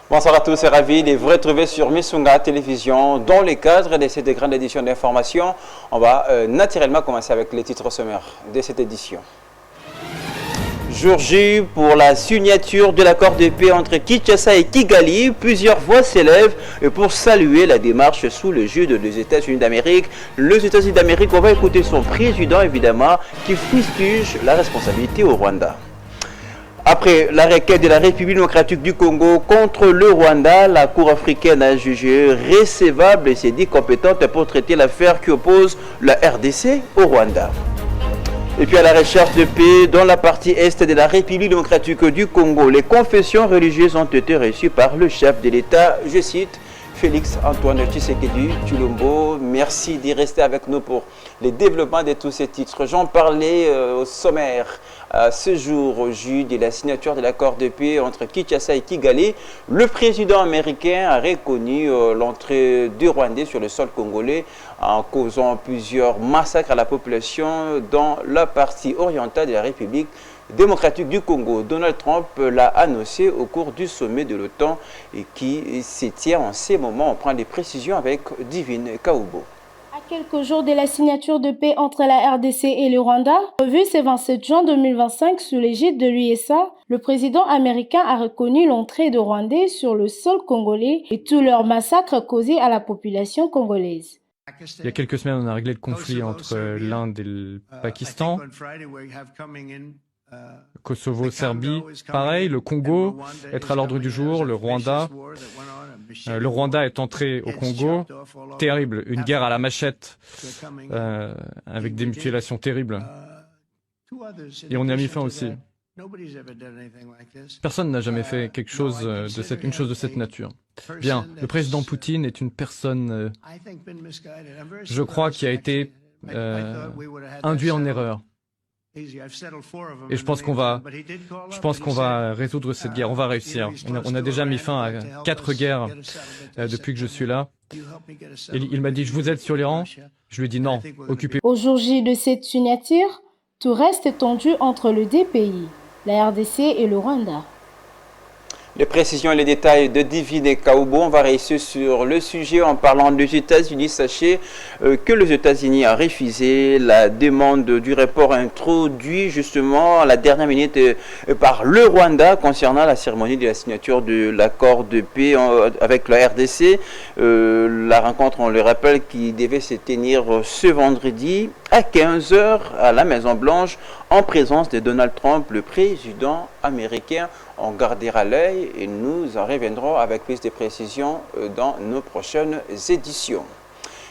Bonsoir à tous et ravi de vous retrouver sur Misunga Télévision. Dans le cadre de cette grande édition d'information, on va naturellement commencer avec les titres sommaires de cette édition. Jour J pour la signature de l'accord de paix entre Kinshasa et Kigali, plusieurs voix s'élèvent pour saluer la démarche sous le jeu des États-Unis d'Amérique. Les États-Unis d'Amérique, on va écouter son président évidemment qui fustige la responsabilité au Rwanda. Après la requête de la République démocratique du Congo contre le Rwanda, la Cour africaine a jugé recevable et s'est dit compétente pour traiter l'affaire qui oppose la RDC au Rwanda. Et puis à la recherche de paix dans la partie est de la République démocratique du Congo, les confessions religieuses ont été reçues par le chef de l'État, je cite, Félix Antoine Tshisekedi Tshilombo. Merci d'y rester avec nous pour les développements de tous ces titres. J'en parlais au sommaire. Ce jour, J de la signature de l'accord de paix entre Kinshasa et Kigali, le président américain a reconnu l'entrée du Rwandais sur le sol congolais en causant plusieurs massacres à la population dans la partie orientale de la République démocratique du Congo. Donald Trump l'a annoncé au cours du sommet de l'OTAN et qui se tient en ces moments. On prend des précisions avec Divine Kaoubo. À quelques jours de la signature de paix entre la RDC et le Rwanda, revu ce 27 juin 2025 sous l'égide de l'USA, le président américain a reconnu l'entrée de Rwandais sur le sol congolais et tous leurs massacres causés à la population congolaise. Il y a quelques semaines, on a réglé le conflit entre l'Inde et le Pakistan. Kosovo, Serbie, pareil, le Congo, être à l'ordre du jour, le Rwanda. Le Rwanda est entré au Congo, terrible, une guerre à la machette, avec des mutilations terribles. Et on y a mis fin aussi. Personne n'a jamais fait quelque chose une chose de cette nature. Bien, le président Poutine est une personne, je crois, qui a été induit en erreur. Et je pense qu'on va résoudre cette guerre. On va réussir. On a déjà mis fin à 4 guerres depuis que je suis là. Et il m'a dit, je vous aide sur l'Iran. Je lui ai dit non, occupez. Au jour J de cette signature, tout reste tendu entre les deux pays, la RDC et le Rwanda. Les précisions et les détails de Divine Kaoubo, on va réussir sur le sujet en parlant des États-Unis. Sachez que les États-Unis ont refusé la demande du report introduit justement à la dernière minute par le Rwanda concernant la cérémonie de la signature de l'accord de paix avec la RDC. La rencontre, on le rappelle, qui devait se tenir ce vendredi à 15h à la Maison-Blanche en présence de Donald Trump, le président américain. On gardera l'œil et nous en reviendrons avec plus de précisions dans nos prochaines éditions.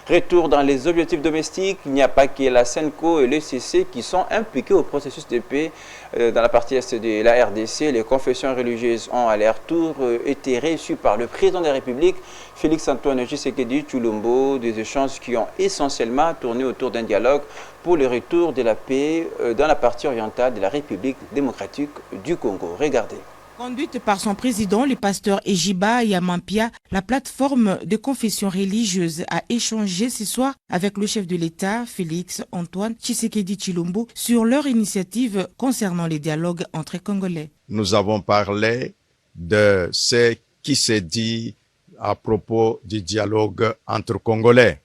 Retour dans les objectifs domestiques, il n'y a pas que la SENCO et le CC qui sont impliqués au processus de paix dans la partie est de la RDC. Les confessions religieuses ont à leur tour été reçues par le président de la République, Félix Antoine Tshisekedi Tshilombo, des échanges qui ont essentiellement tourné autour d'un dialogue pour le retour de la paix dans la partie orientale de la République démocratique du Congo. Regardez. Conduite par son président, le pasteur Ejiba Yamampia, la plateforme de confession religieuse a échangé ce soir avec le chef de l'État, Félix Antoine Tshisekedi Tshilombo, sur leur initiative concernant les dialogues entre Congolais. Nous avons parlé de ce qui s'est dit à propos du dialogue entre Congolais.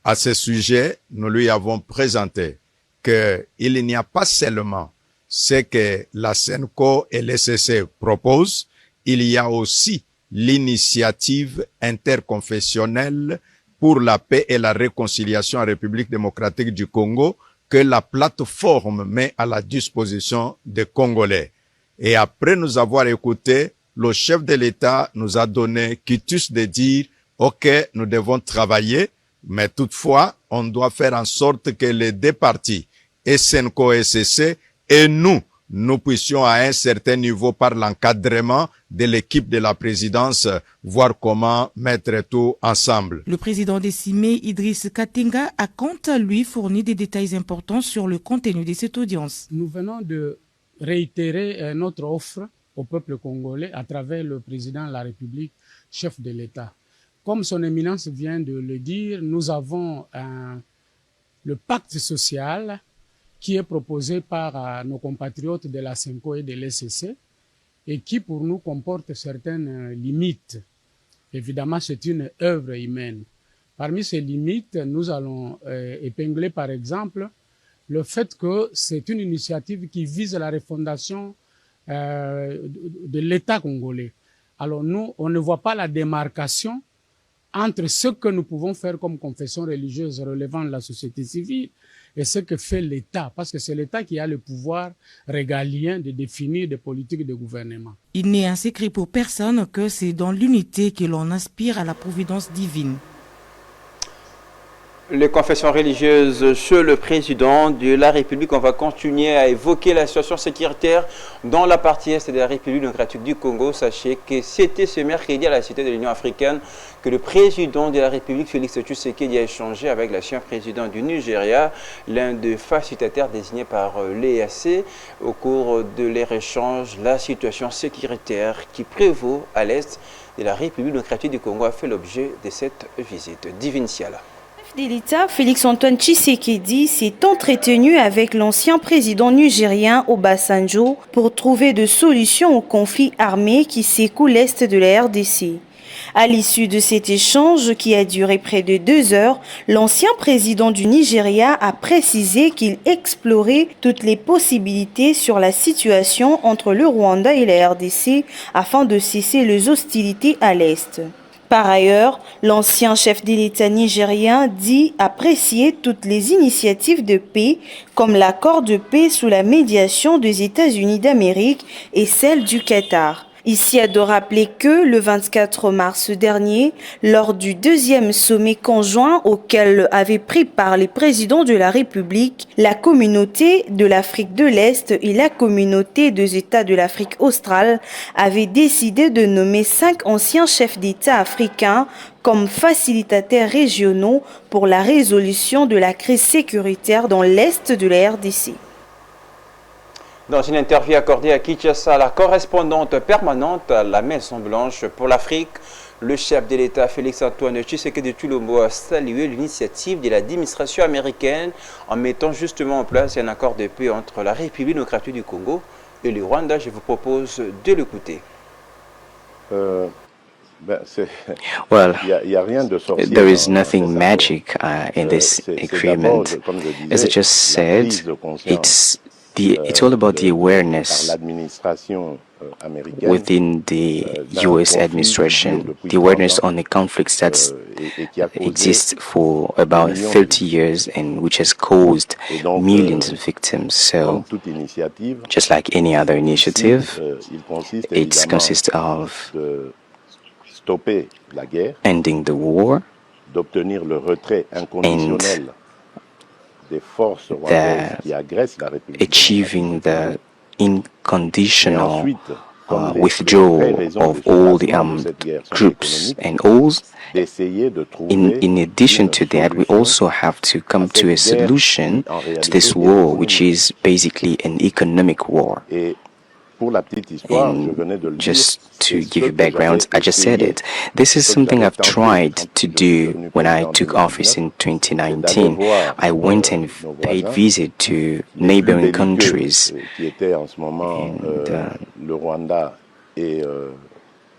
À ce sujet, nous lui avons présenté qu'il n'y a pas seulement ce que la SENCO et l'ECC proposent, il y a aussi l'initiative interconfessionnelle pour la paix et la réconciliation en République démocratique du Congo que la plateforme met à la disposition des Congolais. Et après nous avoir écouté, le chef de l'État nous a donné quitus de dire « Ok, nous devons travailler, mais toutefois, on doit faire en sorte que les deux parties, SENCO et ECC, et nous nous puissions à un certain niveau, par l'encadrement de l'équipe de la présidence, voir comment mettre tout ensemble. Le président décimé, Idriss Katenga, a quant à lui fourni des détails importants sur le contenu de cette audience. Nous venons de réitérer notre offre au peuple congolais à travers le président de la République, chef de l'État. Comme son éminence vient de le dire, nous avons le pacte social qui est proposé par nos compatriotes de la CENCO et de l'ECC et qui pour nous comporte certaines limites. Évidemment, c'est une œuvre humaine. Parmi ces limites, nous allons épingler par exemple le fait que c'est une initiative qui vise la refondation de l'État congolais. Alors nous, on ne voit pas la démarcation entre ce que nous pouvons faire comme confession religieuse relevant de la société civile et ce que fait l'État, parce que c'est l'État qui a le pouvoir régalien de définir des politiques de gouvernement. Il n'est un secret pour personne que c'est dans l'unité que l'on aspire à la providence divine. Les confessions religieuses chez le président de la République. On va continuer à évoquer la situation sécuritaire dans la partie est de la République démocratique du Congo. Sachez que c'était ce mercredi à la Cité de l'Union africaine que le président de la République, Félix Tshisekedi, a échangé avec l'ancien président du Nigeria, l'un des facilitateurs désignés par l'EAC. Au cours de leur échange, la situation sécuritaire qui prévaut à l'est de la République démocratique du Congo a fait l'objet de cette visite. Divine Siala. De l'État, Félix-Antoine Tshisekedi s'est entretenu avec l'ancien président nigérien Obasanjo pour trouver des solutions au conflit armé qui secoue l'est de la RDC. À l'issue de cet échange qui a duré près de 2 heures, l'ancien président du Nigeria a précisé qu'il explorait toutes les possibilités sur la situation entre le Rwanda et la RDC afin de cesser les hostilités à l'est. Par ailleurs, l'ancien chef de l'État nigérien dit apprécier toutes les initiatives de paix, comme l'accord de paix sous la médiation des États-Unis d'Amérique et celle du Qatar. Ici, à de rappeler que le 24 mars dernier, lors du 2e sommet conjoint auquel avaient pris part les présidents de la République, la communauté de l'Afrique de l'Est et la communauté des États de l'Afrique australe avaient décidé de nommer 5 anciens chefs d'État africains comme facilitateurs régionaux pour la résolution de la crise sécuritaire dans l'Est de la RDC. Dans une interview accordée à Kinshasa, la correspondante permanente à la Maison-Blanche pour l'Afrique, le chef de l'État Félix-Antoine Tshisekedi Tshilombo a salué l'initiative de l'administration américaine en mettant justement en place un accord de paix entre la République démocratique du Congo et le Rwanda. Je vous propose de l'écouter. Well, there is nothing magic in this agreement. As I just said, it's all about the awareness within the U.S. administration, the awareness on the conflicts that exists for about 30 years and which has caused millions of victims. So, just like any other initiative, it consists of ending the war and achieving the unconditional withdrawal of all the armed groups. And also, in addition to that, we also have to come to a solution to this war, which is basically an economic war. And just to give you background, I just said it. This is something I've tried to do when I took office in 2019. I went and paid visit to neighboring countries.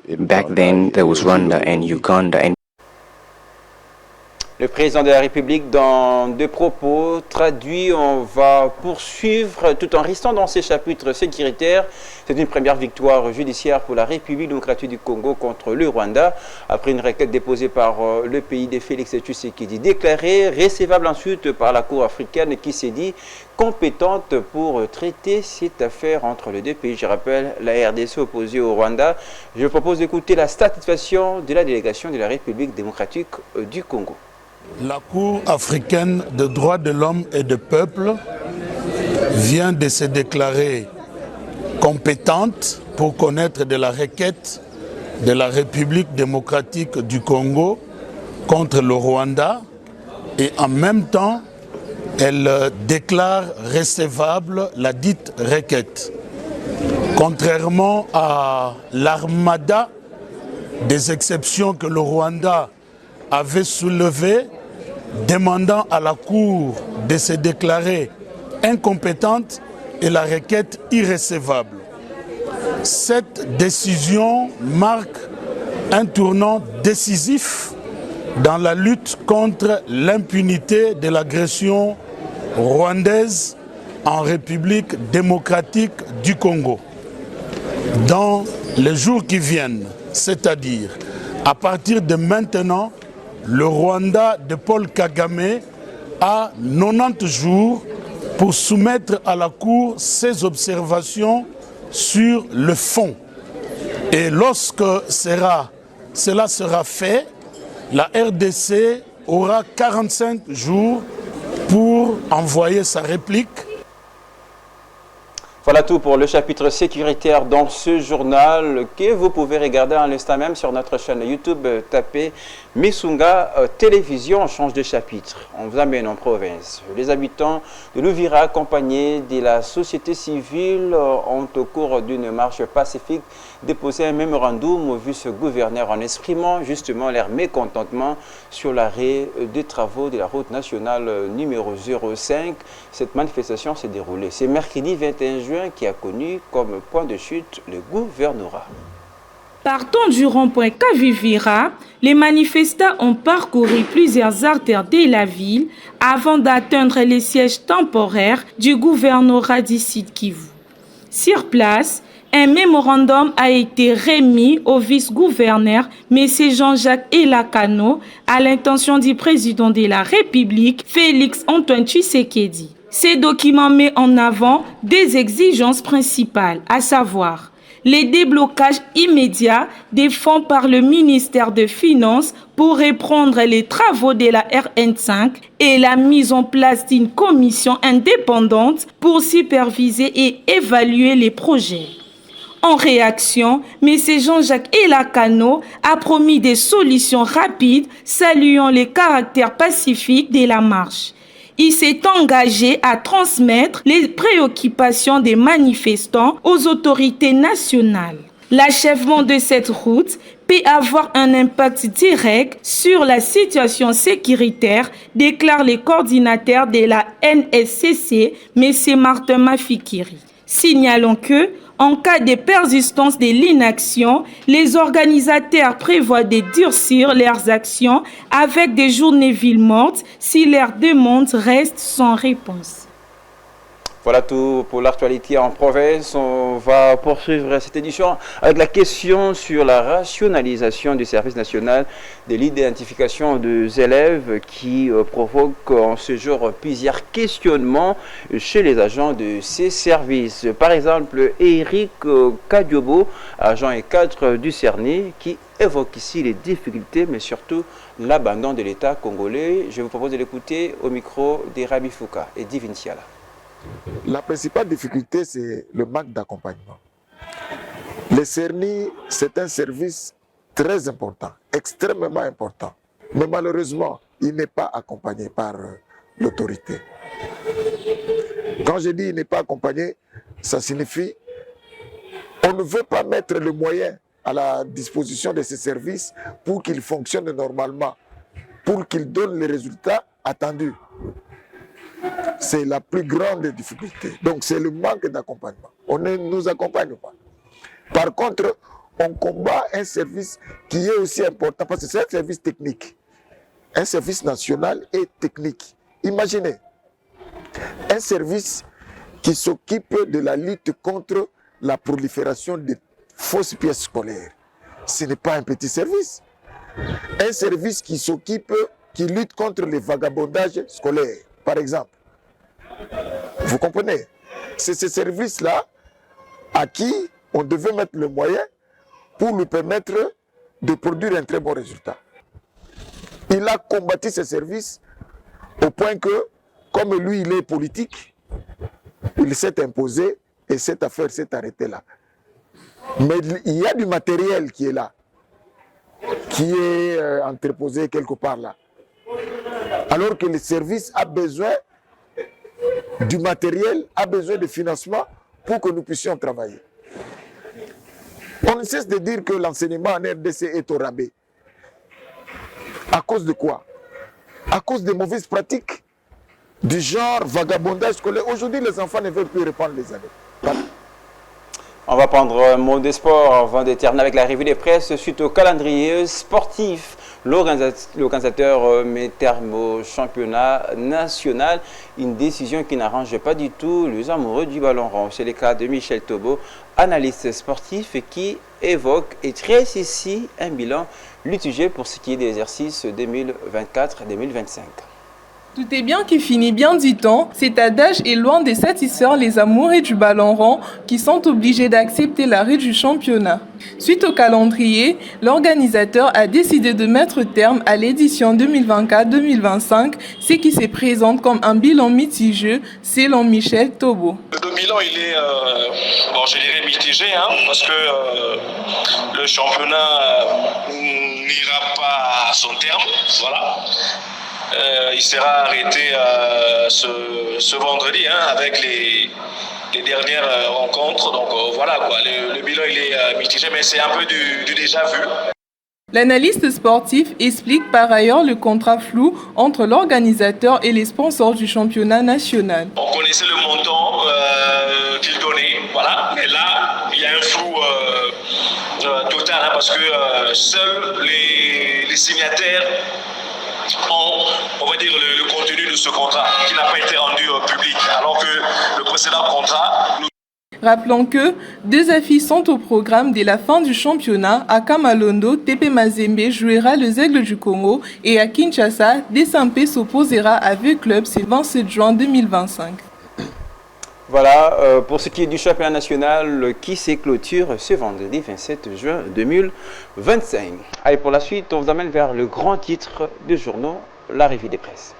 And back then, there was Rwanda and Uganda. And le président de la République, dans des propos traduits, on va poursuivre tout en restant dans ces chapitres sécuritaires. C'est une première victoire judiciaire pour la République démocratique du Congo contre le Rwanda, après une requête déposée par le pays de Félix Tshisekedi, déclarée recevable ensuite par la Cour africaine qui s'est dit compétente pour traiter cette affaire entre les deux pays. Je rappelle, la RDC opposée au Rwanda. Je propose d'écouter la satisfaction de la délégation de la République démocratique du Congo. La Cour africaine des droits de l'homme et des peuples vient de se déclarer compétente pour connaître de la requête de la République démocratique du Congo contre le Rwanda et en même temps, elle déclare recevable la dite requête. Contrairement à l'armada des exceptions que le Rwanda avait soulevées, demandant à la Cour de se déclarer incompétente et la requête irrecevable. Cette décision marque un tournant décisif dans la lutte contre l'impunité de l'agression rwandaise en République démocratique du Congo. Dans les jours qui viennent, c'est-à-dire à partir de maintenant, le Rwanda de Paul Kagame a 90 jours pour soumettre à la Cour ses observations sur le fond. Et lorsque cela sera fait, la RDC aura 45 jours pour envoyer sa réplique. Voilà tout pour le chapitre sécuritaire dans ce journal que vous pouvez regarder à l'instant même sur notre chaîne YouTube. Tapez Misunga Télévision, on change de chapitre. On vous amène en province. Les habitants de Louvira, accompagnés de la société civile, ont au cours d'une marche pacifique déposé un mémorandum au vice-gouverneur en exprimant justement leur mécontentement sur l'arrêt des travaux de la route nationale numéro 05. Cette manifestation s'est déroulée. C'est mercredi 21 juin qui a connu comme point de chute le gouvernorat. Partant du rond-point Kavivira, les manifestants ont parcouru plusieurs artères de la ville avant d'atteindre les sièges temporaires du gouvernorat du Sud Kivu. Sur place, un mémorandum a été remis au vice-gouverneur M. Jean-Jacques Elakano à l'intention du président de la République, Félix Antoine Tshisekedi. Ces documents mettent en avant des exigences principales, à savoir les déblocages immédiats des fonds par le ministère des Finances pour reprendre les travaux de la RN5 et la mise en place d'une commission indépendante pour superviser et évaluer les projets. En réaction, M. Jean-Jacques Elakano a promis des solutions rapides, saluant le caractère pacifique de la marche. Il s'est engagé à transmettre les préoccupations des manifestants aux autorités nationales. L'achèvement de cette route peut avoir un impact direct sur la situation sécuritaire, déclare le coordinateur de la NSCC, M. Martin Mafikiri. Signalons que, en cas de persistance de l'inaction, les organisateurs prévoient de durcir leurs actions avec des journées villes mortes si leurs demandes restent sans réponse. Voilà tout pour l'actualité en province. On va poursuivre cette édition avec la question sur la rationalisation du service national de l'identification des élèves qui provoque en ce jour plusieurs questionnements chez les agents de ces services. Par exemple, Eric Kadiobo, agent et cadre du CERNI, qui évoque ici les difficultés, mais surtout l'abandon de l'État congolais. Je vous propose de l'écouter au micro d'Irabi Fouka et Divin Siala. La principale difficulté, c'est le manque d'accompagnement. Le CERNI, c'est un service très important, extrêmement important. Mais malheureusement, il n'est pas accompagné par l'autorité. Quand je dis il n'est pas accompagné, ça signifie qu'on ne veut pas mettre les moyens à la disposition de ces services pour qu'ils fonctionnent normalement, pour qu'ils donnent les résultats attendus. C'est la plus grande difficulté. Donc c'est le manque d'accompagnement. On ne nous accompagne pas. Par contre, on combat un service qui est aussi important parce que c'est un service technique. Un service national et technique. Imaginez, un service qui s'occupe de la lutte contre la prolifération des fausses pièces scolaires. Ce n'est pas un petit service. Un service qui lutte contre les vagabondages scolaires, par exemple. Vous comprenez? C'est ce service-là à qui on devait mettre le moyen pour lui permettre de produire un très bon résultat. Il a combattu ce service au point que, comme lui, il est politique, il s'est imposé et cette affaire s'est arrêtée là. Mais il y a du matériel qui est là, qui est entreposé quelque part là. Alors que le service a besoin du matériel, a besoin de financement pour que nous puissions travailler. On ne cesse de dire que l'enseignement en RDC est au rabais. À cause de quoi? À cause des mauvaises pratiques du genre vagabondage scolaire. Aujourd'hui, les enfants ne veulent plus répandre les années. On va prendre un mot de sport avant de terminer avec la revue des presses suite au calendrier sportif. L'organisateur met terme au championnat national, une décision qui n'arrange pas du tout les amoureux du ballon rond. C'est le cas de Michel Tobo, analyste sportif, qui évoque et dresse ici un bilan mitigé pour ce qui est des exercices 2024-2025. Tout est bien qui finit bien, dit-on. Cet adage est loin de satisfaire les amoureux du ballon rond qui sont obligés d'accepter l'arrêt du championnat. Suite au calendrier, l'organisateur a décidé de mettre terme à l'édition 2024-2025, ce qui se présente comme un bilan mitigé selon Michel Tobo. Le bilan, il est, je dirais mitigé, parce que le championnat n'ira pas à son terme, voilà. Il sera arrêté ce vendredi avec les dernières rencontres. Donc voilà quoi, le bilan il est mitigé, mais c'est un peu du déjà vu. L'analyste sportif explique par ailleurs le contrat flou entre l'organisateur et les sponsors du championnat national. On connaissait le montant qu'il donnait, voilà, mais là il y a un flou total parce que seuls les signataires on va dire le contenu de ce contrat qui n'a pas été rendu public, alors que le précédent contrat... Rappelons que 2 affiches sont au programme dès la fin du championnat. À Kamalondo, TP Mazembe jouera les Aigles du Congo et à Kinshasa, Desampé s'opposera à V-Club ce 27 juin 2025. Voilà, pour ce qui est du championnat national qui se clôture ce vendredi 27 juin 2025. Allez, pour la suite, on vous amène vers le grand titre du journal, la revue des presses.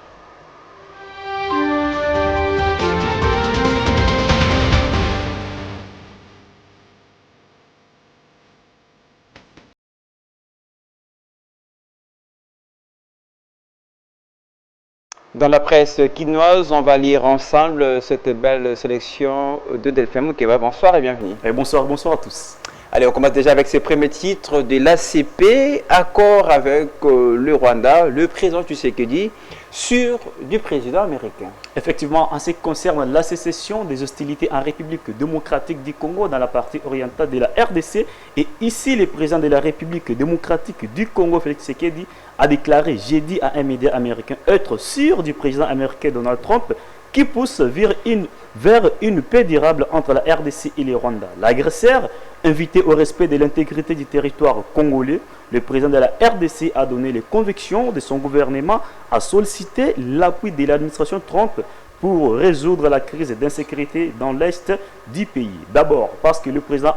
Dans la presse quinoise, on va lire ensemble cette belle sélection de Delphin Moukeba. Bonsoir et bienvenue. Et bonsoir à tous. Allez, on commence déjà avec ces premiers titres de l'ACP, accord avec le Rwanda, le président Tshisekedi, sur du président américain. Effectivement, en ce qui concerne la sécession des hostilités en République démocratique du Congo dans la partie orientale de la RDC, et ici le président de la République démocratique du Congo, Félix Tshisekedi, a déclaré jeudi à un média américain être sûr du président américain Donald Trump qui pousse vers une paix durable entre la RDC et le Rwanda. L'agresseur, invité au respect de l'intégrité du territoire congolais, le président de la RDC a donné les convictions de son gouvernement à solliciter l'appui de l'administration Trump pour résoudre la crise d'insécurité dans l'est du pays. D'abord parce que le président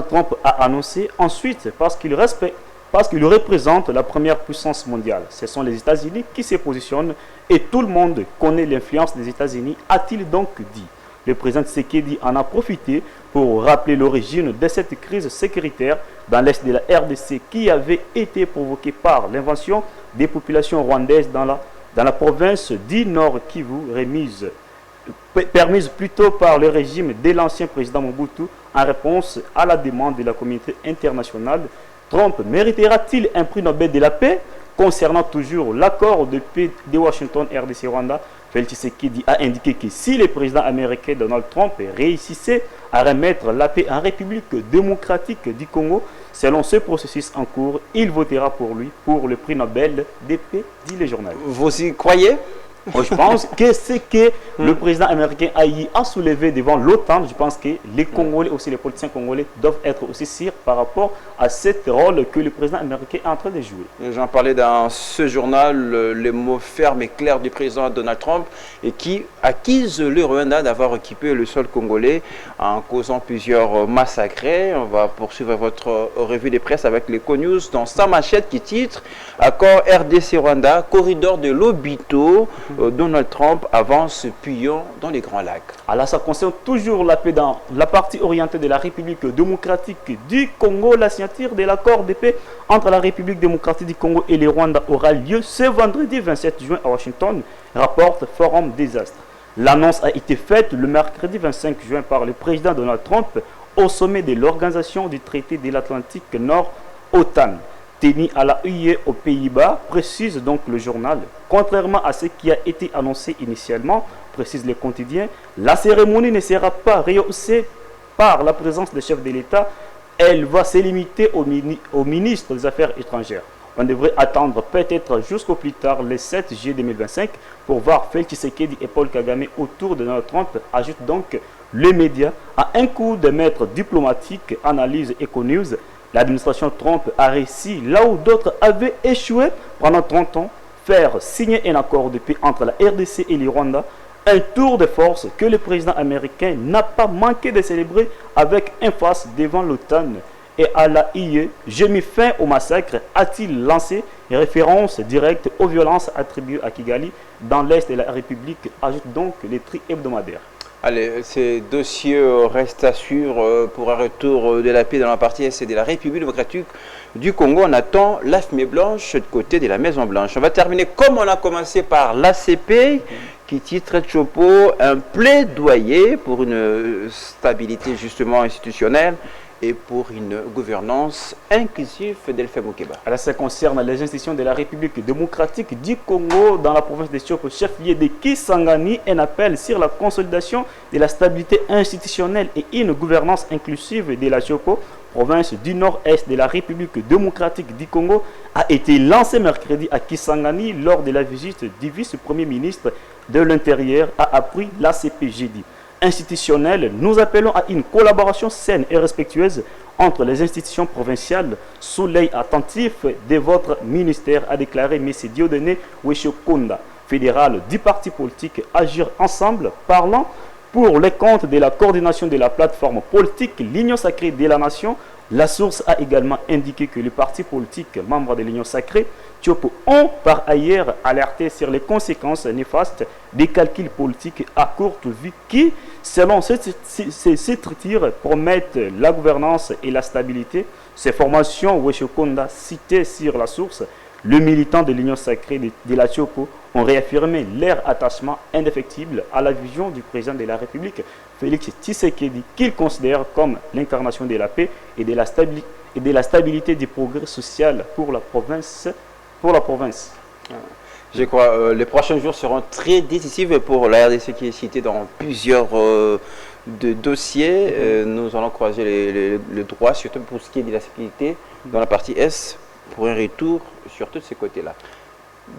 Trump a annoncé, ensuite parce qu'il représente la première puissance mondiale. Ce sont les États-Unis qui se positionnent et tout le monde connaît l'influence des États-Unis, a-t-il donc dit. Le président Tshisekedi en a profité pour rappeler l'origine de cette crise sécuritaire dans l'est de la RDC qui avait été provoquée par l'invasion des populations rwandaises dans la province du Nord Kivu, permise plutôt par le régime de l'ancien président Mobutu en réponse à la demande de la communauté internationale. Trump méritera-t-il un prix Nobel de la paix? Concernant toujours l'accord de paix de Washington RDC-Rwanda, Félix Tshisekedi a indiqué que si le président américain Donald Trump réussissait à remettre la paix en République démocratique du Congo, selon ce processus en cours, il votera pour lui pour le prix Nobel de paix, dit le journal. Vous y croyez? Je pense que ce que le président américain a soulevé devant l'OTAN, je pense que les Congolais, aussi les politiciens congolais, doivent être aussi sûrs par rapport à ce rôle que le président américain est en train de jouer. J'en parlais dans ce journal, les mots fermes et clairs du président Donald Trump et qui accuse le Rwanda d'avoir occupé le sol congolais en causant plusieurs massacres. On va poursuivre votre revue des presses avec l'Eco-News dans sa manchette qui titre « Accord RDC-Rwanda, corridor de Lobito ». Donald Trump avance pillon dans les Grands Lacs. Alors ça concerne toujours la paix dans la partie orientée de la République démocratique du Congo. La signature de l'accord de paix entre la République démocratique du Congo et le Rwanda aura lieu ce vendredi 27 juin à Washington, rapporte Forum des Astres. L'annonce a été faite le mercredi 25 juin par le président Donald Trump au sommet de l'Organisation du traité de l'Atlantique Nord, OTAN, tenu à la UE aux Pays-Bas, précise donc le journal. Contrairement à ce qui a été annoncé initialement, précise le quotidien, la cérémonie ne sera pas rehaussée par la présence des chefs de l'État. Elle va se limiter au ministre des Affaires étrangères. On devrait attendre peut-être jusqu'au plus tard le 7 juillet 2025 pour voir Félix Tshisekedi et Paul Kagame autour de Donald Trump, ajoute donc le média. À un coup de maître diplomatique, analyse Econews, l'administration Trump a réussi là où d'autres avaient échoué pendant 30 ans, faire signer un accord de paix entre la RDC et le Rwanda, un tour de force que le président américain n'a pas manqué de célébrer avec emphase devant l'OTAN et à la UE. J'ai mis fin au massacre, a-t-il lancé, référence directe aux violences attribuées à Kigali dans l'Est de la République, ajoute donc les tri hebdomadaires. Allez, ces dossiers restent à suivre pour un retour de la paix dans la partie Est de la République démocratique du Congo. On attend la fumée blanche de côté de la Maison Blanche. On va terminer comme on a commencé par l'ACP qui titre Chopo un plaidoyer pour une stabilité justement institutionnelle et pour une gouvernance inclusive d'Elfé Moukeba. Alors, ça concerne les institutions de la République démocratique du Congo dans la province de Chopo, chef-lieu de Kisangani, un appel sur la consolidation de la stabilité institutionnelle et une gouvernance inclusive de la Chopo, province du nord-est de la République démocratique du Congo, a été lancé mercredi à Kisangani lors de la visite du vice-premier ministre de l'Intérieur, a appris l'ACP jeudi. Institutionnelle, nous appelons à une collaboration saine et respectueuse entre les institutions provinciales sous l'œil attentif de votre ministère, a déclaré M. Dieudonné Weshokunda, fédéral du parti politique Agir Ensemble, parlant pour les comptes de la coordination de la plateforme politique L'Union Sacrée de la Nation. La source a également indiqué que les partis politiques membres de l'Union Sacrée Tchopo ont par ailleurs alerté sur les conséquences néfastes des calculs politiques à courte vue qui, selon ces structures, promettent la gouvernance et la stabilité. Ces formations, Weshokonda cité sur la source, le militant de l'Union Sacrée de la Tchopo ont réaffirmé leur attachement indéfectible à la vision du président de la République, Félix Tshisekedi, qu'ils considèrent comme l'incarnation de la paix et de la stabilité du progrès social pour la province. Je crois les prochains jours seront très décisifs pour la RDC qui est citée dans plusieurs de dossiers. Nous allons croiser le droit, surtout pour ce qui est de la sécurité dans la partie Est, pour un retour sur tous ces côtés-là.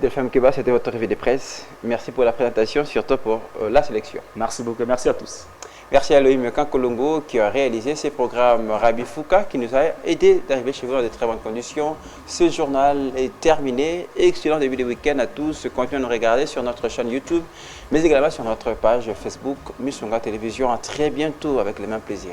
Delphin Moukeba, c'était votre revue de presse. Merci pour la présentation, surtout pour la sélection. Merci beaucoup, merci à tous. Merci à Elohim Kankolongo qui a réalisé ces programmes, Rabi Fouka qui nous a aidé d'arriver chez vous dans de très bonnes conditions. Ce journal est terminé. Excellent début de week-end à tous. Continuez à nous regarder sur notre chaîne YouTube, mais également sur notre page Facebook Missunga Télévision. À très bientôt avec le même plaisir.